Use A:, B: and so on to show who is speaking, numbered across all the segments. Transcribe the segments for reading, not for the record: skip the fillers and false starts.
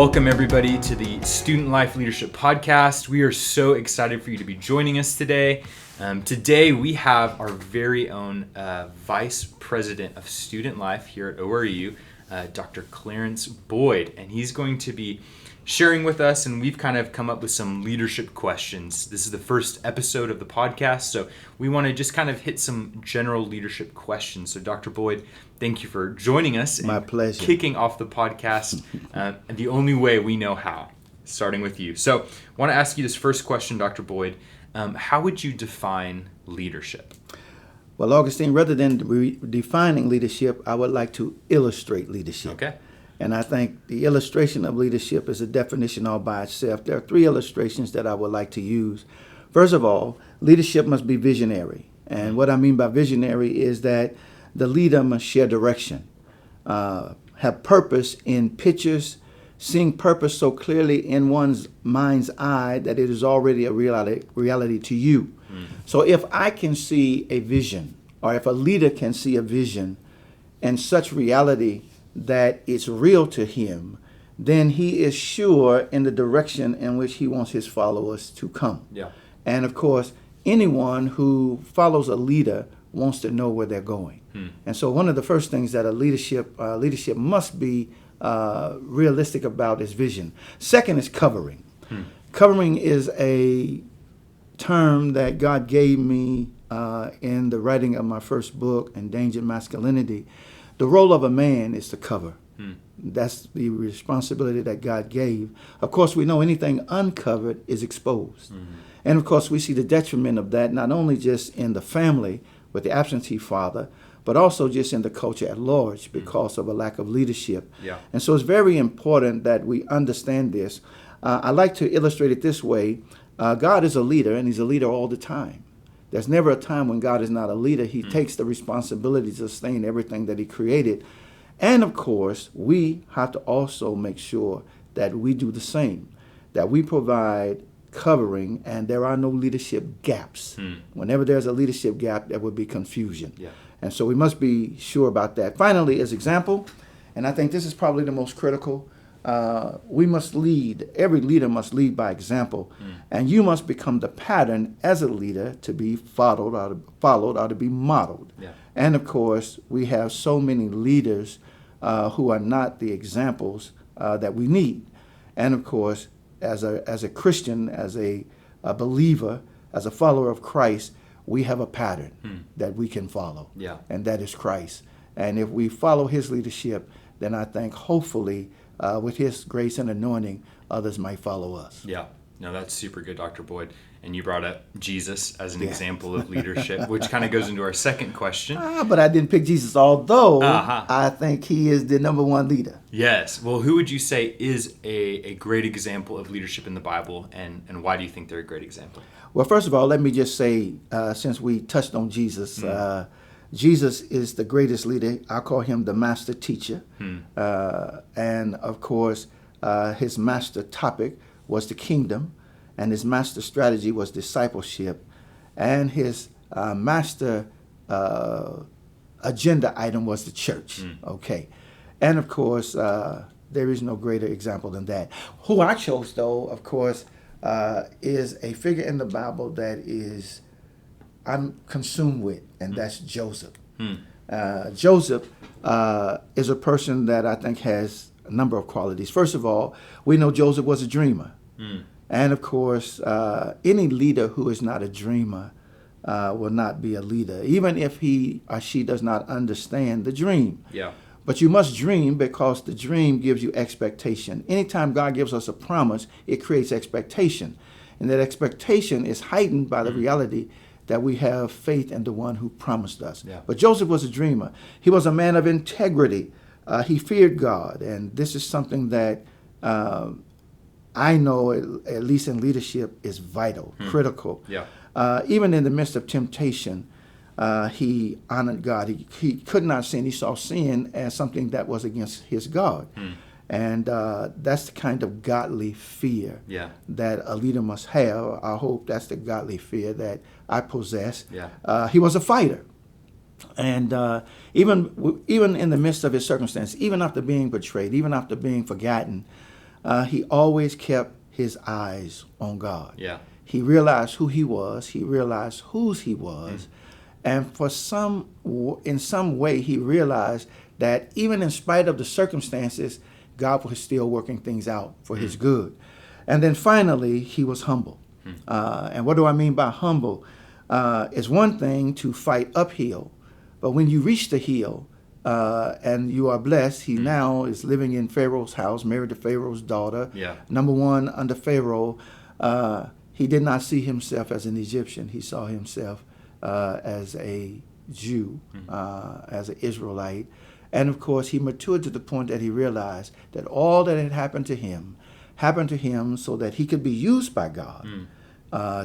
A: Welcome everybody to the Student Life Leadership Podcast. We are so excited for you to be joining us today. Today we have our very own Vice President of Student Life here at ORU, Dr. Clarence Boyd, and he's going to be sharing with us, and we've kind of come up with some leadership questions. This is the first episode of the podcast, so we want to just kind of hit some general leadership questions. So Dr. Boyd, thank you for joining us.
B: My pleasure.
A: Kicking off the podcast the only way we know how, starting with you. So I want to ask you this first question, Dr. Boyd. How would you define leadership?
B: Well, Augustine, rather than defining leadership, I would like to illustrate leadership.
A: Okay.
B: And I think the illustration of leadership is a definition all by itself. There are three illustrations that I would like to use. First of all, leadership must be visionary. And what I mean by visionary is that the leader must share direction, have purpose in pictures, seeing purpose so clearly in one's mind's eye that it is already a reality to you. So if I can see a vision, or if a leader can see a vision and such reality that it's real to him, then he is sure in the direction in which he wants his followers to come.
A: Yeah.
B: And of course, anyone who follows a leader wants to know where they're going. And so one of the first things that a leadership must be realistic about is vision. Second is covering. Covering is a term that God gave me in the writing of my first book, Endangered Masculinity. The role of a man is to cover. That's the responsibility that God gave. Of course, we know anything uncovered is exposed. And of course, we see the detriment of that, not only just in the family with the absentee father, but also just in the culture at large because of a lack of leadership.
A: Yeah.
B: And so it's very important that we understand this. I like to illustrate it this way. God is a leader, and he's a leader all the time. There's never a time when God is not a leader. He takes the responsibility to sustain everything that he created. And of course, we have to also make sure that we do the same, that we provide covering and there are no leadership gaps. Whenever there's a leadership gap, there would be confusion.
A: Yeah.
B: And so we must be sure about that. Finally, as example, and I think this is probably the most critical, we must lead. Every leader must lead by example, and you must become the pattern as a leader to be followed or to be modeled.
A: Yeah.
B: And of course, we have so many leaders who are not the examples that we need. And of course, as a Christian, as a believer, as a follower of Christ, we have a pattern that we can follow, and that is Christ. And if we follow his leadership, then I think hopefully with his grace and anointing, others might follow us.
A: Yeah. No, that's super good, Dr. Boyd. And you brought up Jesus as an example of leadership, which kind of goes into our second question.
B: But I didn't pick Jesus, although I think he is the number one leader.
A: Yes. Well, who would you say is a great example of leadership in the Bible, and why do you think they're a great example?
B: Well, first of all, let me just say, since we touched on Jesus, Jesus is the greatest leader. I call him the master teacher. And of course, his master topic was the kingdom, and his master strategy was discipleship, and his master agenda item was the church. Okay. And of course, there is no greater example than that. Who I chose, though, of course, is a figure in the Bible that I'm consumed with, and that's Joseph. Joseph is a person that I think has a number of qualities. First of all, we know Joseph was a dreamer. And of course, any leader who is not a dreamer will not be a leader, even if he or she does not understand the dream.
A: Yeah.
B: But you must dream because the dream gives you expectation. Anytime God gives us a promise, it creates expectation. And that expectation is heightened by the reality that we have faith in the one who promised us.
A: Yeah.
B: But Joseph was a dreamer. He was a man of integrity. He feared God. And this is something that I know, at least in leadership, is vital, critical.
A: Yeah.
B: Even in the midst of temptation, he honored God. He could not sin. He saw sin as something that was against his God. And that's the kind of godly fear that a leader must have. I hope that's the godly fear that I possess. He was a fighter. And even in the midst of his circumstance, even after being betrayed, even after being forgotten, he always kept his eyes on God.
A: Yeah.
B: He realized who he was. He realized whose he was. And in some way, he realized that even in spite of the circumstances, God was still working things out for his good. And then finally, he was humble. And what do I mean by humble? It's one thing to fight uphill, but when you reach the hill and you are blessed, he now is living in Pharaoh's house, married to Pharaoh's daughter.
A: Yeah.
B: Number one, under Pharaoh, he did not see himself as an Egyptian. He saw himself as a Jew, as an Israelite. And of course, he matured to the point that he realized that all that had happened to him so that he could be used by God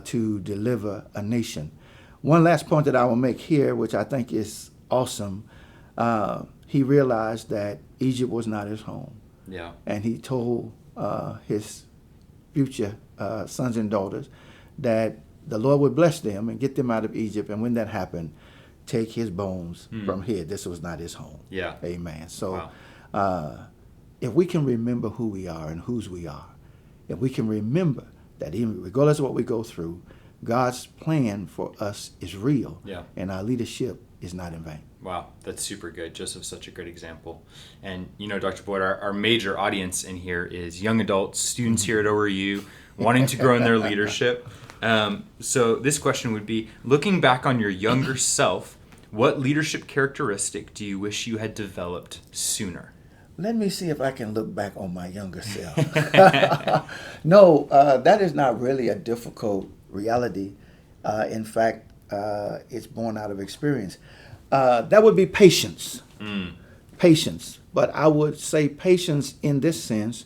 B: to deliver a nation. One last point that I will make here, which I think is awesome, he realized that Egypt was not his home.
A: Yeah.
B: And he told his future sons and daughters that the Lord would bless them and get them out of Egypt. And when that happened, take his bones from here. This was not his home.
A: Yeah.
B: Amen. So
A: Wow.
B: if we can remember who we are and whose we are, if we can remember that even regardless of what we go through, God's plan for us is real.
A: Yeah.
B: And our leadership is not in vain.
A: Wow, that's super good. Joseph's such a great example. And, Dr. Boyd, our major audience in here is young adults, students here at ORU, wanting to grow in their leadership. So this question would be, looking back on your younger self, what leadership characteristic do you wish you had developed sooner?
B: Let me see if I can look back on my younger self. No, that is not really a difficult reality. In fact, it's born out of experience. That would be patience. Patience. But I would say patience in this sense,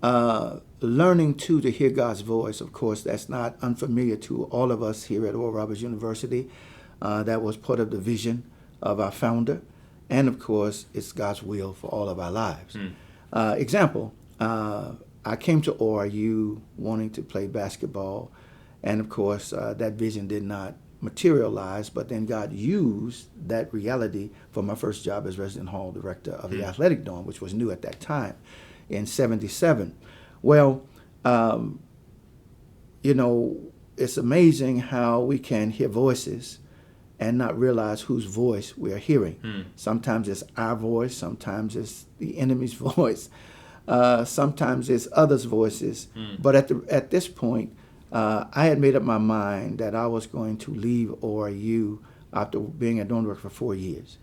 B: learning to hear God's voice. Of course, that's not unfamiliar to all of us here at Oral Roberts University. That was part of the vision of our founder. And of course, it's God's will for all of our lives. Example, I came to ORU wanting to play basketball. And of course, that vision did not materialize, but then God used that reality for my first job as resident hall director of the athletic dorm, which was new at that time in '77. Well, it's amazing how we can hear voices and not realize whose voice we are hearing. Sometimes it's our voice, sometimes it's the enemy's voice, sometimes it's others' voices. But at this point, I had made up my mind that I was going to leave ORU after being a dorm director for 4 years.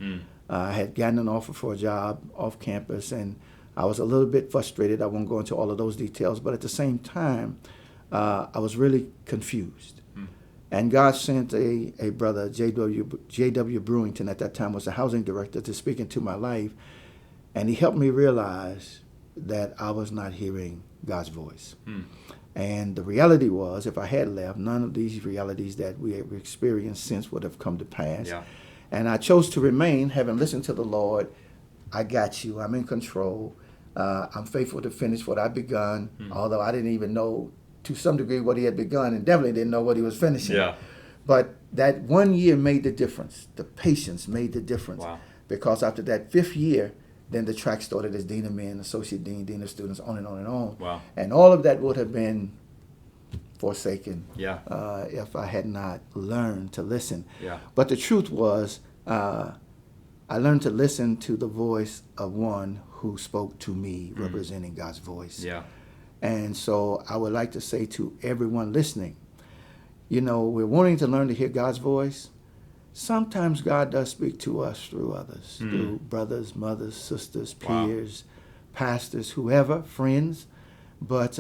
B: I had gotten an offer for a job off campus, and I was a little bit frustrated. I won't go into all of those details, but at the same time, I was really confused. And God sent a brother, J.W. Brewington, at that time was the housing director, to speak into my life, and he helped me realize that I was not hearing God's voice. And the reality was, if I had left, none of these realities that we have experienced since would have come to pass.
A: Yeah.
B: And I chose to remain, having listened to the Lord. I got you. I'm in control. I'm faithful to finish what I've begun, although I didn't even know to some degree what he had begun, and definitely didn't know what he was finishing.
A: Yeah.
B: But that 1 year made the difference. The patience made the difference.
A: Wow.
B: Because after that 5th year, then the track started as Dean of Men, Associate Dean, Dean of Students, on and on and on.
A: Wow.
B: And all of that would have been forsaken if I had not learned to listen.
A: Yeah.
B: But the truth was, I learned to listen to the voice of one who spoke to me, representing God's voice.
A: Yeah.
B: And so I would like to say to everyone listening, we're wanting to learn to hear God's voice. Sometimes God does speak to us through others, through brothers, mothers, sisters, peers, pastors, whoever, friends. But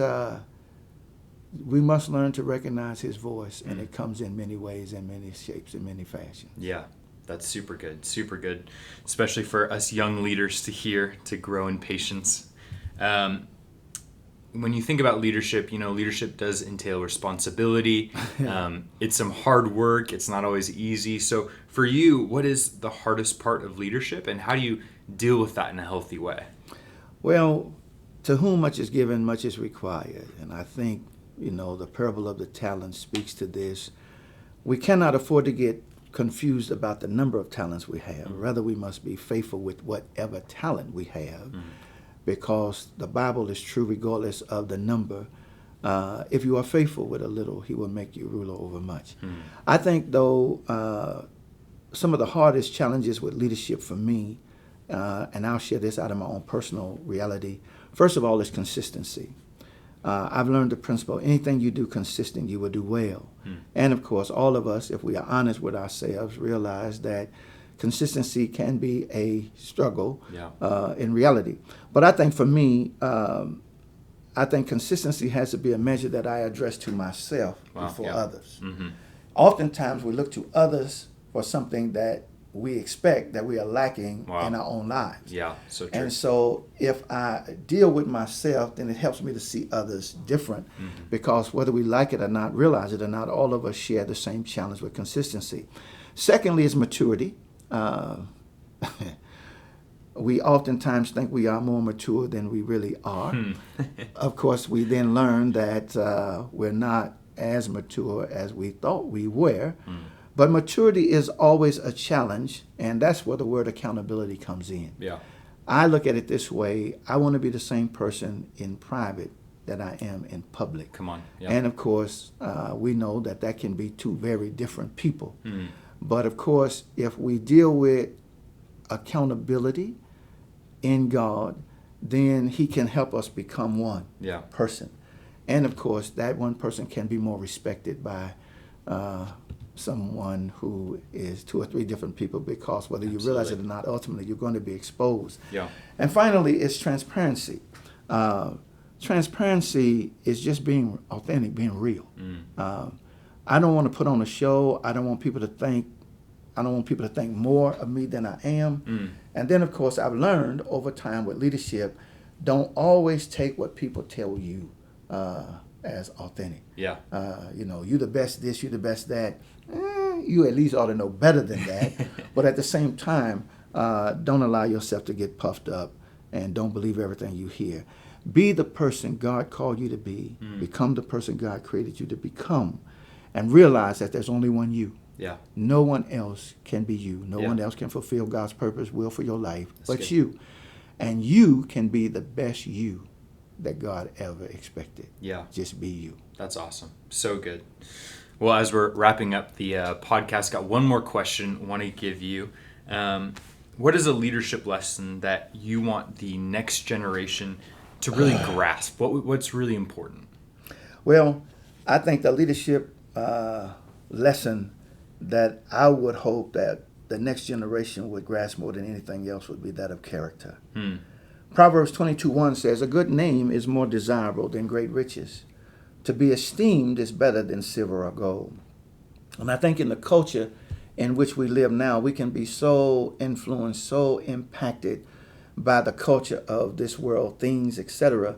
B: we must learn to recognize his voice, and it comes in many ways, in many shapes, in many fashions.
A: Yeah. That's super good, especially for us young leaders to hear, to grow in patience. When you think about leadership, leadership does entail responsibility. It's some hard work. It's not always easy. So for you, what is the hardest part of leadership, and how do you deal with that in a healthy way?
B: Well, to whom much is given, much is required. And I think, the parable of the talents speaks to this. We cannot afford to get confused about the number of talents we have. Rather, we must be faithful with whatever talent we have. because the Bible is true regardless of the number. If you are faithful with a little, he will make you ruler over much. I think, though, some of the hardest challenges with leadership for me, and I'll share this out of my own personal reality, first of all, is consistency. I've learned the principle, anything you do consistent, you will do well. And of course, all of us, if we are honest with ourselves, realize that consistency can be a struggle in reality. But I think for me, I think consistency has to be a measure that I address to myself before others. Oftentimes, we look to others for something that we expect that we are lacking in our own lives.
A: Yeah, so true.
B: And so if I deal with myself, then it helps me to see others different, because whether we like it or not, realize it or not, all of us share the same challenge with consistency. Secondly is maturity. We oftentimes think we are more mature than we really are. Of course, we then learn that we're not as mature as we thought we were. But maturity is always a challenge, and that's where the word accountability comes in.
A: Yeah.
B: I look at it this way. I want to be the same person in private that I am in public.
A: Come on. Yeah.
B: And of course, we know that that can be two very different people. But of course, if we deal with accountability in God, then he can help us become one person. And of course, that one person can be more respected by someone who is two or three different people, because whether you realize it or not, ultimately you're going to be exposed. And finally, it's transparency. Transparency is just being authentic, being real. I don't want to put on a show. I don't want people to think more of me than I am. And then, of course, I've learned over time with leadership, don't always take what people tell you as authentic. You know, you the best this, you the best that. You at least ought to know better than that. But at the same time, don't allow yourself to get puffed up, and don't believe everything you hear. Be the person God called you to be. Become the person God created you to become. And realize that there's only one you. No one else can be you. No one else can fulfill God's purpose, will for your life, but you. And you can be the best you that God ever expected. Just be you.
A: That's awesome. So good. Well, as we're wrapping up the podcast, got one more question I want to give you. What is a leadership lesson that you want the next generation to really grasp? What's really important?
B: Well, I think the leadership lesson that I would hope that the next generation would grasp more than anything else would be that of character. Proverbs 22:1 says, "A good name is more desirable than great riches. To be esteemed is better than silver or gold." And I think in the culture in which we live now, we can be so influenced, so impacted by the culture of this world, things, etc.,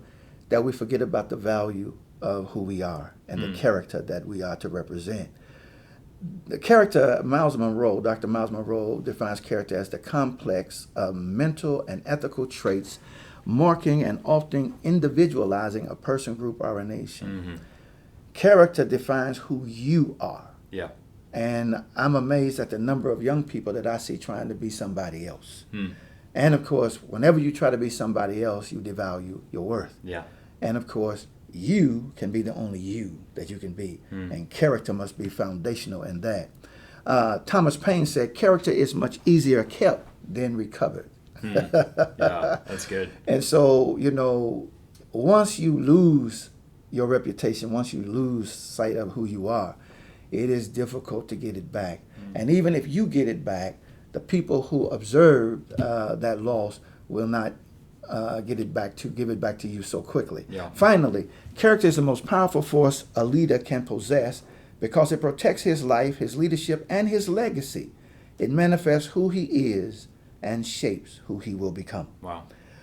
B: that we forget about the value of who we are and the character that we are to represent. The character, Dr. Miles Monroe defines character as the complex of mental and ethical traits marking and often individualizing a person, group, or a nation. Character defines who you are. And I'm amazed at the number of young people that I see trying to be somebody else. And of course, whenever you try to be somebody else, you devalue your worth. And of course, you can be the only you that you can be. And character must be foundational in that. Thomas Paine said, "Character is much easier kept than recovered."
A: Yeah, that's good.
B: And so, you know, once you lose your reputation, once you lose sight of who you are, it is difficult to get it back. And even if you get it back, the people who observed that loss will not give it back to you so quickly. Finally, character is the most powerful force a leader can possess because it protects his life, his leadership, and his legacy. It manifests who he is and shapes who he will become.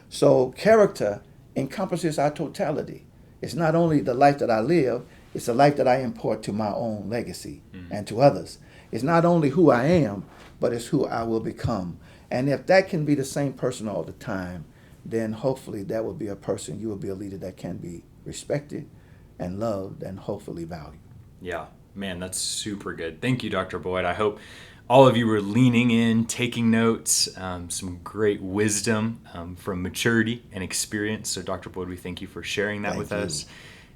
B: So character encompasses our totality. It's not only the life that I live, it's the life that I impart to my own legacy and to others. It's not only who I am, but it's who I will become. And if that can be the same person all the time, then hopefully that will be a person, you will be a leader that can be respected and loved and hopefully valued.
A: Man, that's super good. Thank you, Dr. Boyd. I hope all of you were leaning in, taking notes, some great wisdom from maturity and experience. So Dr. Boyd, we thank you for sharing that with us.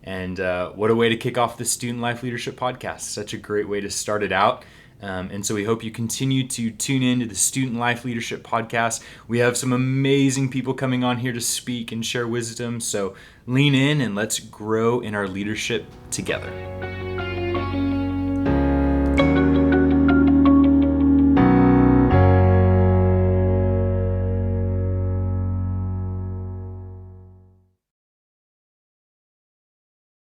A: And what a way to kick off the Student Life Leadership Podcast. Such a great way to start it out. And so we hope you continue to tune in to the Student Life Leadership Podcast. We have some amazing people coming on here to speak and share wisdom. So lean in and let's grow in our leadership together.